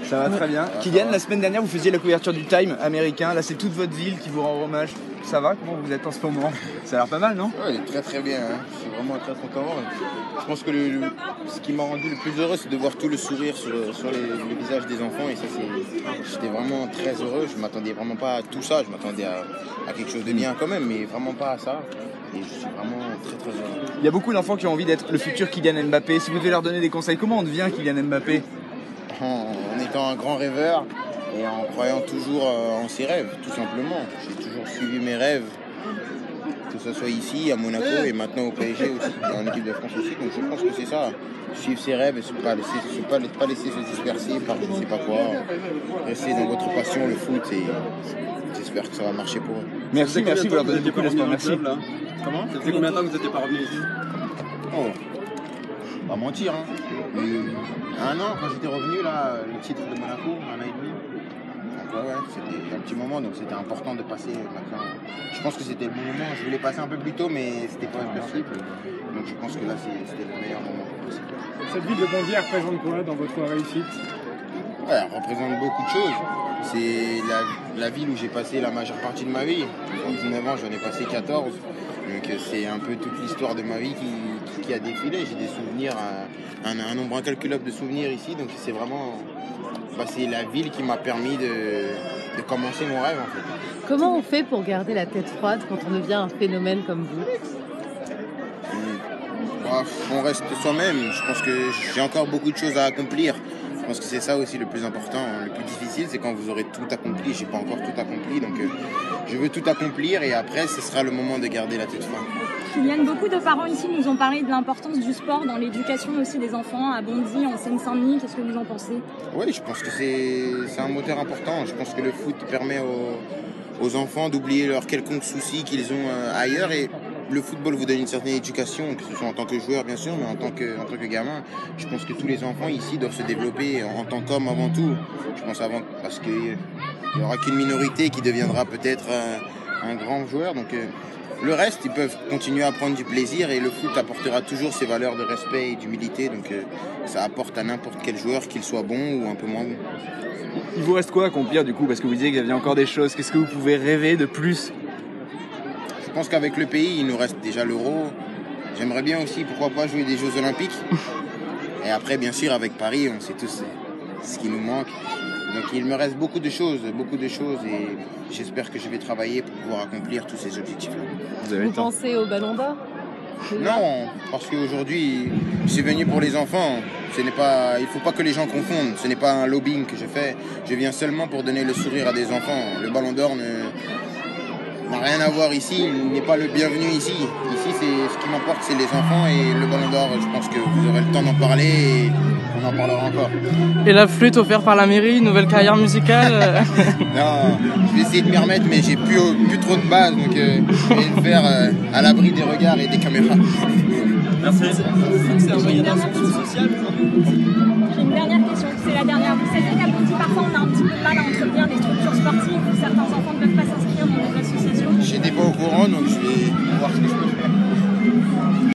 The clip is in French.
Ça va très bien. Kylian, la semaine dernière, vous faisiez la couverture du Time américain. Là, c'est toute votre ville qui vous rend hommage. Ça va? Comment vous êtes en ce moment? Ça a l'air pas mal, non? Oui, très très bien. Hein. Je suis vraiment très content. Je pense que ce qui m'a rendu le plus heureux, c'est de voir tout le sourire sur les visages des enfants. Et ça, j'étais vraiment très heureux. Je ne m'attendais vraiment pas à tout ça. Je m'attendais à quelque chose de bien quand même, mais vraiment pas à ça. Et je suis vraiment très très heureux. Il y a beaucoup d'enfants qui ont envie d'être le futur Kylian Mbappé. Si vous devez leur donner des conseils, comment on devient Kylian Mbappé? En étant un grand rêveur et en croyant toujours en ses rêves, tout simplement. J'ai toujours suivi mes rêves, que ce soit ici, à Monaco et maintenant au PSG aussi, en équipe de France aussi. Donc je pense que c'est ça, suivre ses rêves et ne pas laisser se disperser par je ne sais pas quoi. Rester dans votre passion, le foot, et j'espère que ça va marcher pour eux. Merci, vous leur donnez beaucoup d'espoir. Merci. Comment? Ça fait combien de temps que vous n'étiez pas revenu ici? Oh, pas mentir, hein. Un an quand j'étais revenu, là, le titre de Monaco, un an et demi. Donc ouais, c'était un petit moment, donc c'était important de passer maintenant. Je pense que c'était le bon moment. Je voulais passer un peu plus tôt, mais c'était pas possible. Donc je pense que là, c'était le meilleur moment possible. Cette ville de Bondy, elle représente quoi dans votre réussite? Ouais, elle représente beaucoup de choses. C'est la ville où j'ai passé la majeure partie de ma vie. En 19 ans, j'en ai passé 14. Donc c'est un peu toute l'histoire de ma vie qui a défilé. J'ai des souvenirs, un nombre incalculable de souvenirs ici. Donc c'est vraiment... c'est la ville qui m'a permis de commencer mon rêve en fait. Comment on fait pour garder la tête froide quand on devient un phénomène comme vous? On reste soi-même. Je pense que j'ai encore beaucoup de choses à accomplir. Je pense que c'est ça aussi le plus important. Le plus difficile, c'est quand vous aurez tout accompli. J'ai pas encore tout accompli, donc je veux tout accomplir et après, ce sera le moment de garder la tête froide. Kylian, beaucoup de parents ici nous ont parlé de l'importance du sport dans l'éducation aussi des enfants à Bondy, en Seine-Saint-Denis. Qu'est-ce que vous en pensez? Oui, je pense que c'est un moteur important. Je pense que le foot permet aux enfants d'oublier leurs quelconques soucis qu'ils ont ailleurs et le football vous donne une certaine éducation, que ce soit en tant que joueur bien sûr, mais en tant que gamin. Je pense que tous les enfants ici doivent se développer en tant qu'hommes avant tout. Je pense parce qu'il n'y aura qu'une minorité qui deviendra peut-être un grand joueur. Donc le reste, ils peuvent continuer à prendre du plaisir et le foot apportera toujours ses valeurs de respect et d'humilité. Donc ça apporte à n'importe quel joueur, qu'il soit bon ou un peu moins bon. Il vous reste quoi à accomplir du coup? Parce que vous disiez qu'il y avait encore des choses. Qu'est-ce que vous pouvez rêver de plus? Je pense qu'avec le pays, il nous reste déjà l'Euro. J'aimerais bien aussi, pourquoi pas, jouer des Jeux Olympiques. Et après, bien sûr, avec Paris, on sait tous ce qui nous manque. Donc il me reste beaucoup de choses et j'espère que je vais travailler pour pouvoir accomplir tous ces objectifs-là. Vous pensez au Ballon d'Or? Non, parce qu'aujourd'hui, je suis venu pour les enfants. Il ne faut pas que les gens confondent. Ce n'est pas un lobbying que je fais. Je viens seulement pour donner le sourire à des enfants. Le Ballon d'Or n'a rien à voir ici, il n'est pas le bienvenu ici. Ici, ce qui m'importe, c'est les enfants et le Ballon d'Or, je pense que vous aurez le temps d'en parler et on en parlera encore. Et la flûte offerte par la mairie, nouvelle carrière musicale Non, je vais essayer de m'y remettre, mais j'ai plus trop de base, donc je vais le faire à l'abri des regards et des caméras. Merci. C'est un moyen d'insertion sociale.